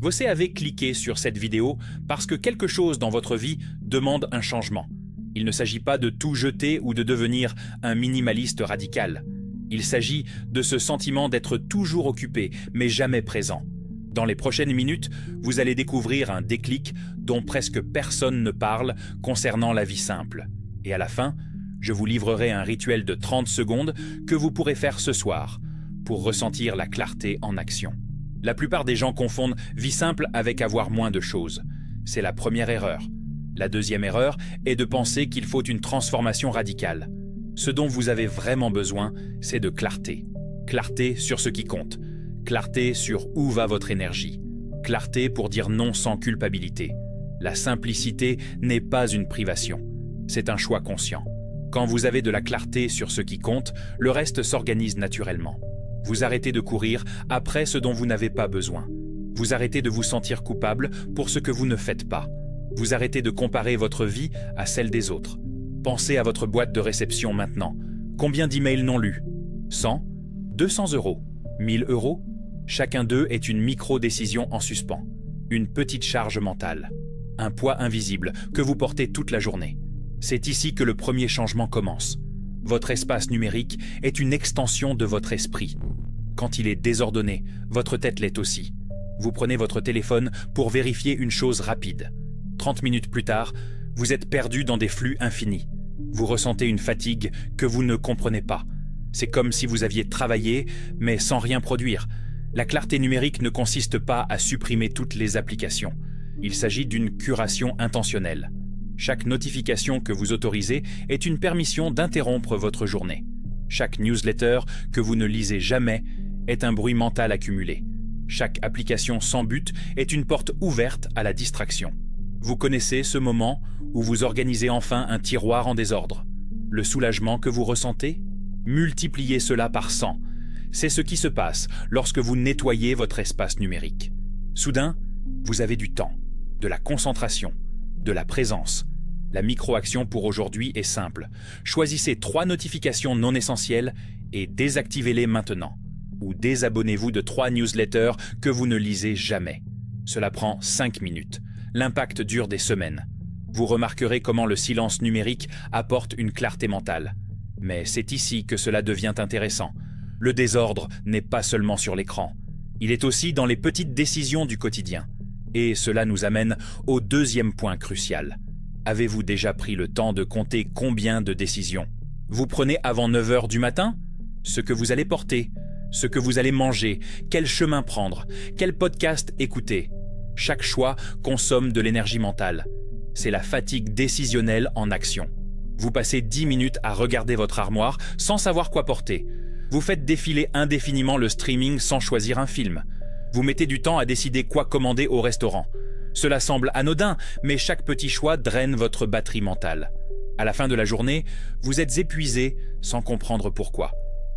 Vous avez cliqué sur cette vidéo parce que quelque chose dans votre vie demande un changement. Il ne s'agit pas de tout jeter ou de devenir un minimaliste radical. Il s'agit de ce sentiment d'être toujours occupé, mais jamais présent. Dans les prochaines minutes, vous allez découvrir un déclic dont presque personne ne parle concernant la vie simple. Et à la fin, je vous livrerai un rituel de 30 secondes que vous pourrez faire ce soir pour ressentir la clarté en action. La plupart des gens confondent vie simple avec avoir moins de choses. C'est la première erreur. La deuxième erreur est de penser qu'il faut une transformation radicale. Ce dont vous avez vraiment besoin, c'est de clarté. Clarté sur ce qui compte. Clarté sur où va votre énergie. Clarté pour dire non sans culpabilité. La simplicité n'est pas une privation. C'est un choix conscient. Quand vous avez de la clarté sur ce qui compte, le reste s'organise naturellement. Vous arrêtez de courir après ce dont vous n'avez pas besoin. Vous arrêtez de vous sentir coupable pour ce que vous ne faites pas. Vous arrêtez de comparer votre vie à celle des autres. Pensez à votre boîte de réception maintenant. Combien d'emails non lus? 100? 200 euros? 1000 euros? Chacun d'eux est une micro-décision en suspens. Une petite charge mentale. Un poids invisible que vous portez toute la journée. C'est ici que le premier changement commence. Votre espace numérique est une extension de votre esprit. Quand il est désordonné, votre tête l'est aussi. Vous prenez votre téléphone pour vérifier une chose rapide. 30 minutes plus tard, vous êtes perdu dans des flux infinis. Vous ressentez une fatigue que vous ne comprenez pas. C'est comme si vous aviez travaillé, mais sans rien produire. La clarté numérique ne consiste pas à supprimer toutes les applications. Il s'agit d'une curation intentionnelle. Chaque notification que vous autorisez est une permission d'interrompre votre journée. Chaque newsletter que vous ne lisez jamais est un bruit mental accumulé. Chaque application sans but est une porte ouverte à la distraction. Vous connaissez ce moment où vous organisez enfin un tiroir en désordre. Le soulagement que vous ressentez? Multipliez cela par 100. C'est ce qui se passe lorsque vous nettoyez votre espace numérique. Soudain, vous avez du temps, de la concentration, de la présence. La micro-action pour aujourd'hui est simple. Choisissez 3 notifications non essentielles et désactivez-les maintenant. Ou désabonnez-vous de 3 newsletters que vous ne lisez jamais. Cela prend 5 minutes. L'impact dure des semaines. Vous remarquerez comment le silence numérique apporte une clarté mentale. Mais c'est ici que cela devient intéressant. Le désordre n'est pas seulement sur l'écran. Il est aussi dans les petites décisions du quotidien. Et cela nous amène au deuxième point crucial. Avez-vous déjà pris le temps de compter combien de décisions vous prenez avant 9 h du matin? Ce que vous allez porter, ce que vous allez manger, quel chemin prendre, quel podcast écouter. Chaque choix consomme de l'énergie mentale. C'est la fatigue décisionnelle en action. Vous passez 10 minutes à regarder votre armoire sans savoir quoi porter. Vous faites défiler indéfiniment le streaming sans choisir un film. Vous mettez du temps à décider quoi commander au restaurant. Cela semble anodin, mais chaque petit choix draine votre batterie mentale. À la fin de la journée, vous êtes épuisé sans comprendre pourquoi.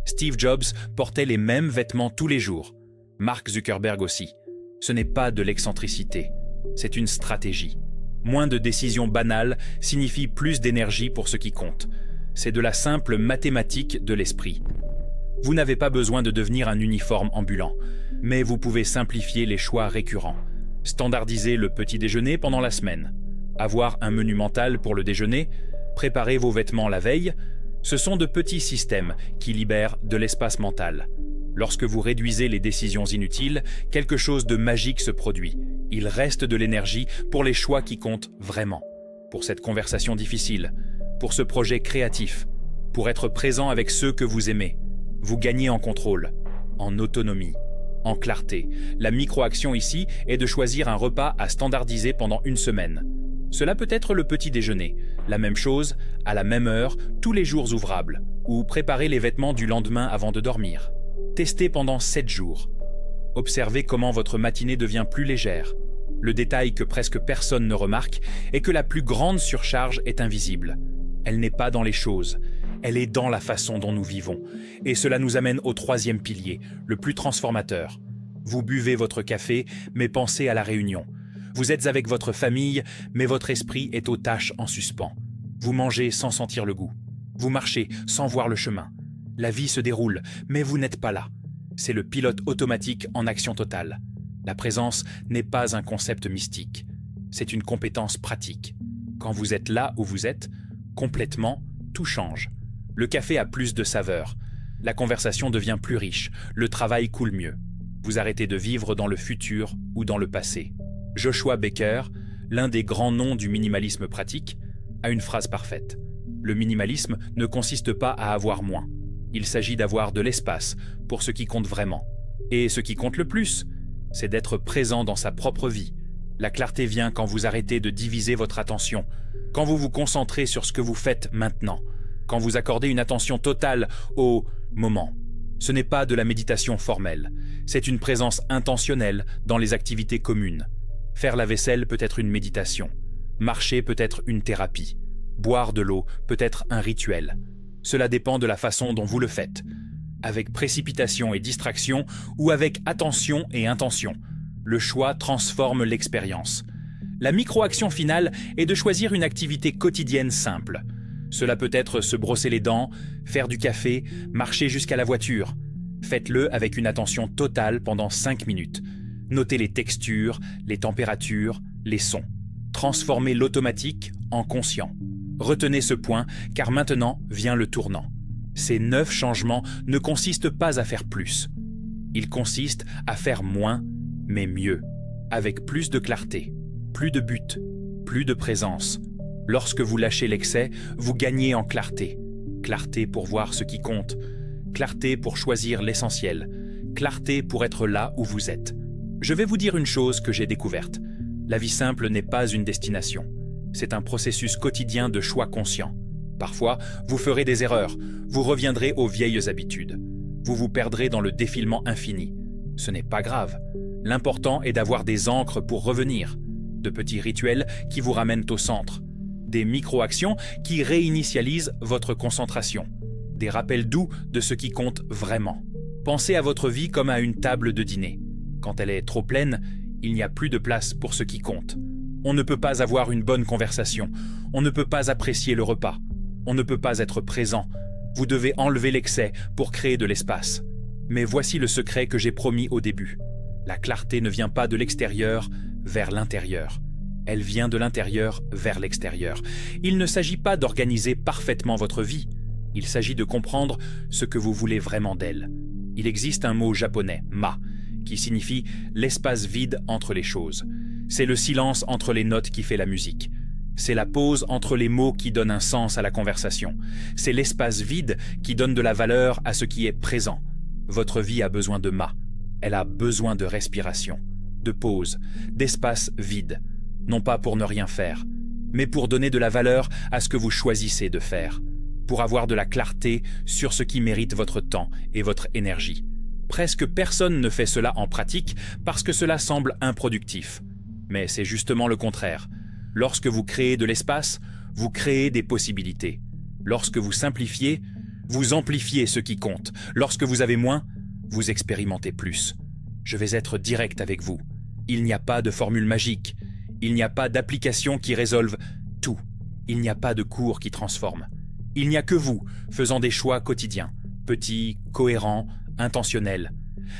Steve Jobs portait les mêmes vêtements tous les jours. Mark Zuckerberg aussi. Ce n'est pas de l'excentricité, c'est une stratégie. Moins de décisions banales signifie plus d'énergie pour ce qui compte. C'est de la simple mathématique de l'esprit. Vous n'avez pas besoin de devenir un uniforme ambulant, mais vous pouvez simplifier les choix récurrents. Standardiser le petit déjeuner pendant la semaine. Avoir un menu mental pour le déjeuner. Préparer vos vêtements la veille. Ce sont de petits systèmes qui libèrent de l'espace mental. Lorsque vous réduisez les décisions inutiles, quelque chose de magique se produit. Il reste de l'énergie pour les choix qui comptent vraiment. Pour cette conversation difficile, pour ce projet créatif, pour être présent avec ceux que vous aimez. Vous gagnez en contrôle, en autonomie, en clarté. La micro-action ici est de choisir un repas à standardiser pendant une semaine. Cela peut être le petit déjeuner, la même chose, à la même heure, tous les jours ouvrables, ou préparer les vêtements du lendemain avant de dormir. Testez pendant 7 jours. Observez comment votre matinée devient plus légère. Le détail que presque personne ne remarque est que la plus grande surcharge est invisible. Elle n'est pas dans les choses, elle est dans la façon dont nous vivons. Et cela nous amène au 3e pilier, le plus transformateur. Vous buvez votre café, mais pensez à la réunion. Vous êtes avec votre famille, mais votre esprit est aux tâches en suspens. Vous mangez sans sentir le goût. Vous marchez sans voir le chemin. La vie se déroule, mais vous n'êtes pas là. C'est le pilote automatique en action totale. La présence n'est pas un concept mystique, c'est une compétence pratique. Quand vous êtes là où vous êtes, complètement, tout change. Le café a plus de saveur, la conversation devient plus riche, le travail coule mieux. Vous arrêtez de vivre dans le futur ou dans le passé. Joshua Becker, l'un des grands noms du minimalisme pratique, a une phrase parfaite. Le minimalisme ne consiste pas à avoir moins. Il s'agit d'avoir de l'espace pour ce qui compte vraiment. Et ce qui compte le plus, c'est d'être présent dans sa propre vie. La clarté vient quand vous arrêtez de diviser votre attention, quand vous vous concentrez sur ce que vous faites maintenant, quand vous accordez une attention totale au moment. Ce n'est pas de la méditation formelle, c'est une présence intentionnelle dans les activités communes. Faire la vaisselle peut être une méditation, marcher peut être une thérapie, boire de l'eau peut être un rituel. Cela dépend de la façon dont vous le faites, avec précipitation et distraction ou avec attention et intention. Le choix transforme l'expérience. La micro-action finale est de choisir une activité quotidienne simple. Cela peut être se brosser les dents, faire du café, marcher jusqu'à la voiture. Faites-le avec une attention totale pendant 5 minutes. Notez les textures, les températures, les sons. Transformez l'automatique en conscient. Retenez ce point, car maintenant vient le tournant. Ces 9 changements ne consistent pas à faire plus. Ils consistent à faire moins, mais mieux, avec plus de clarté, plus de but, plus de présence. Lorsque vous lâchez l'excès, vous gagnez en clarté. Clarté pour voir ce qui compte, clarté pour choisir l'essentiel, clarté pour être là où vous êtes. Je vais vous dire une chose que j'ai découverte. La vie simple n'est pas une destination. C'est un processus quotidien de choix conscient. Parfois, vous ferez des erreurs, vous reviendrez aux vieilles habitudes. Vous vous perdrez dans le défilement infini. Ce n'est pas grave. L'important est d'avoir des ancres pour revenir, de petits rituels qui vous ramènent au centre, des micro-actions qui réinitialisent votre concentration, des rappels doux de ce qui compte vraiment. Pensez à votre vie comme à une table de dîner. Quand elle est trop pleine, il n'y a plus de place pour ce qui compte. On ne peut pas avoir une bonne conversation, on ne peut pas apprécier le repas, on ne peut pas être présent. Vous devez enlever l'excès pour créer de l'espace. Mais voici le secret que j'ai promis au début. La clarté ne vient pas de l'extérieur vers l'intérieur. Elle vient de l'intérieur vers l'extérieur. Il ne s'agit pas d'organiser parfaitement votre vie. Il s'agit de comprendre ce que vous voulez vraiment d'elle. Il existe un mot japonais, ma, qui signifie l'espace vide entre les choses. C'est le silence entre les notes qui fait la musique. C'est la pause entre les mots qui donne un sens à la conversation. C'est l'espace vide qui donne de la valeur à ce qui est présent. Votre vie a besoin de ma. Elle a besoin de respiration, de pause, d'espace vide. Non pas pour ne rien faire, mais pour donner de la valeur à ce que vous choisissez de faire, pour avoir de la clarté sur ce qui mérite votre temps et votre énergie. Presque personne ne fait cela en pratique parce que cela semble improductif. Mais c'est justement le contraire. Lorsque vous créez de l'espace, vous créez des possibilités. Lorsque vous simplifiez, vous amplifiez ce qui compte. Lorsque vous avez moins, vous expérimentez plus. Je vais être direct avec vous. Il n'y a pas de formule magique. Il n'y a pas d'application qui résolve tout. Il n'y a pas de cours qui transforme. Il n'y a que vous, faisant des choix quotidiens, petits, cohérents, intentionnels.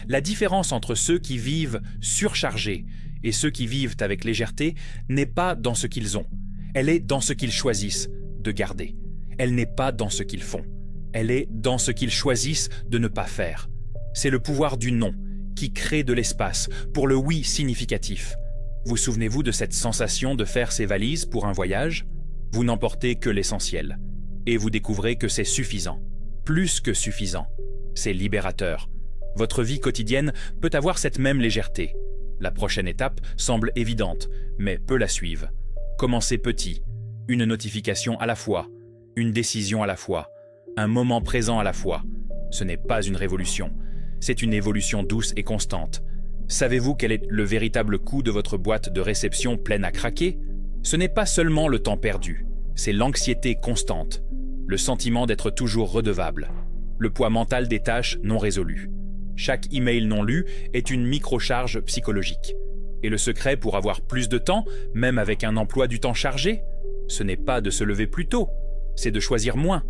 La différence entre ceux qui vivent surchargés et ceux qui vivent avec légèreté n'est pas dans ce qu'ils ont. Elle est dans ce qu'ils choisissent de garder. Elle n'est pas dans ce qu'ils font. Elle est dans ce qu'ils choisissent de ne pas faire. C'est le pouvoir du non qui crée de l'espace pour le oui significatif. Vous souvenez-vous de cette sensation de faire ses valises pour un voyage? Vous n'emportez que l'essentiel. Et vous découvrez que c'est suffisant. Plus que suffisant. C'est libérateur. Votre vie quotidienne peut avoir cette même légèreté. La prochaine étape semble évidente, mais peu la suivent. Commencez petit. Une notification à la fois. Une décision à la fois. Un moment présent à la fois. Ce n'est pas une révolution. C'est une évolution douce et constante. Savez-vous quel est le véritable coût de votre boîte de réception pleine à craquer? Ce n'est pas seulement le temps perdu, c'est l'anxiété constante, le sentiment d'être toujours redevable, le poids mental des tâches non résolues. Chaque email non lu est une microcharge psychologique. Et le secret pour avoir plus de temps, même avec un emploi du temps chargé, ce n'est pas de se lever plus tôt, c'est de choisir moins,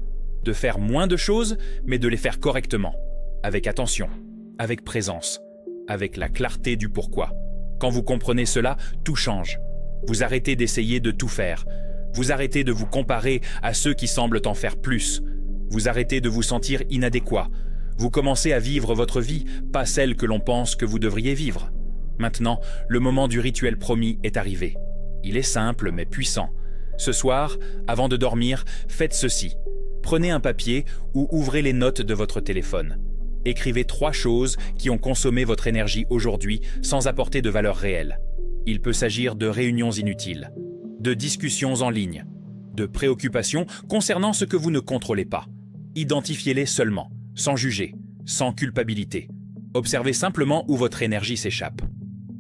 de faire moins de choses, mais de les faire correctement, avec attention, avec présence, avec la clarté du pourquoi. Quand vous comprenez cela, tout change. Vous arrêtez d'essayer de tout faire. Vous arrêtez de vous comparer à ceux qui semblent en faire plus. Vous arrêtez de vous sentir inadéquat. Vous commencez à vivre votre vie, pas celle que l'on pense que vous devriez vivre. Maintenant, le moment du rituel promis est arrivé. Il est simple mais puissant. Ce soir, avant de dormir, faites ceci. Prenez un papier ou ouvrez les notes de votre téléphone. Écrivez 3 choses qui ont consommé votre énergie aujourd'hui sans apporter de valeur réelle. Il peut s'agir de réunions inutiles, de discussions en ligne, de préoccupations concernant ce que vous ne contrôlez pas. Identifiez-les seulement, sans juger, sans culpabilité. Observez simplement où votre énergie s'échappe.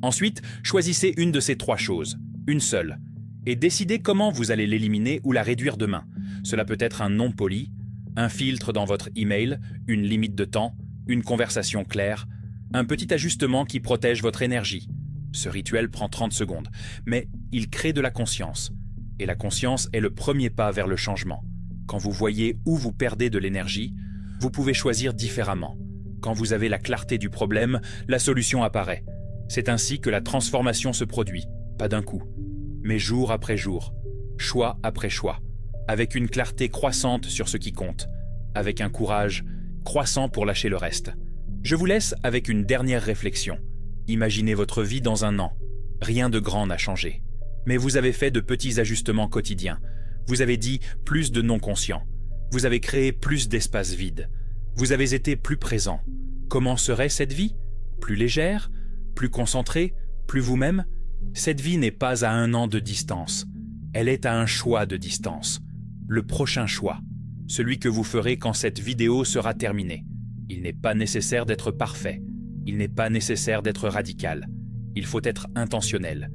Ensuite, choisissez une de ces 3 choses, une seule, et décidez comment vous allez l'éliminer ou la réduire demain. Cela peut être un non poli, un filtre dans votre email, une limite de temps, une conversation claire, un petit ajustement qui protège votre énergie. Ce rituel prend 30 secondes, mais il crée de la conscience. Et la conscience est le premier pas vers le changement. Quand vous voyez où vous perdez de l'énergie, vous pouvez choisir différemment. Quand vous avez la clarté du problème, la solution apparaît. C'est ainsi que la transformation se produit, pas d'un coup, mais jour après jour, choix après choix, avec une clarté croissante sur ce qui compte, avec un courage croissant pour lâcher le reste. Je vous laisse avec une dernière réflexion. Imaginez votre vie dans un an. Rien de grand n'a changé. Mais vous avez fait de petits ajustements quotidiens. Vous avez dit plus de non-conscient. Vous avez créé plus d'espaces vides. Vous avez été plus présent. Comment serait cette vie? Plus légère? Plus concentrée? Plus vous-même? Cette vie n'est pas à 1 an de distance. Elle est à un choix de distance. Le prochain choix. Celui que vous ferez quand cette vidéo sera terminée. Il n'est pas nécessaire d'être parfait. Il n'est pas nécessaire d'être radical. Il faut être intentionnel.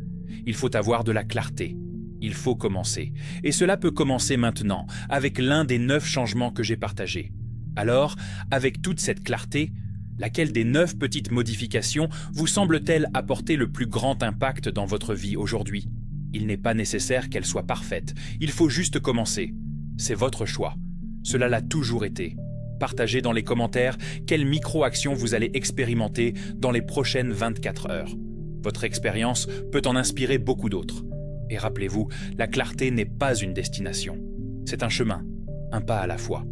Il faut avoir de la clarté. Il faut commencer. Et cela peut commencer maintenant, avec l'un des 9 changements que j'ai partagés. Alors, avec toute cette clarté, laquelle des 9 petites modifications vous semble-t-elle apporter le plus grand impact dans votre vie aujourd'hui? Il n'est pas nécessaire qu'elle soit parfaite. Il faut juste commencer. C'est votre choix. Cela l'a toujours été. Partagez dans les commentaires quelle micro-action vous allez expérimenter dans les prochaines 24 heures. Votre expérience peut en inspirer beaucoup d'autres. Et rappelez-vous, la clarté n'est pas une destination. C'est un chemin, un pas à la fois.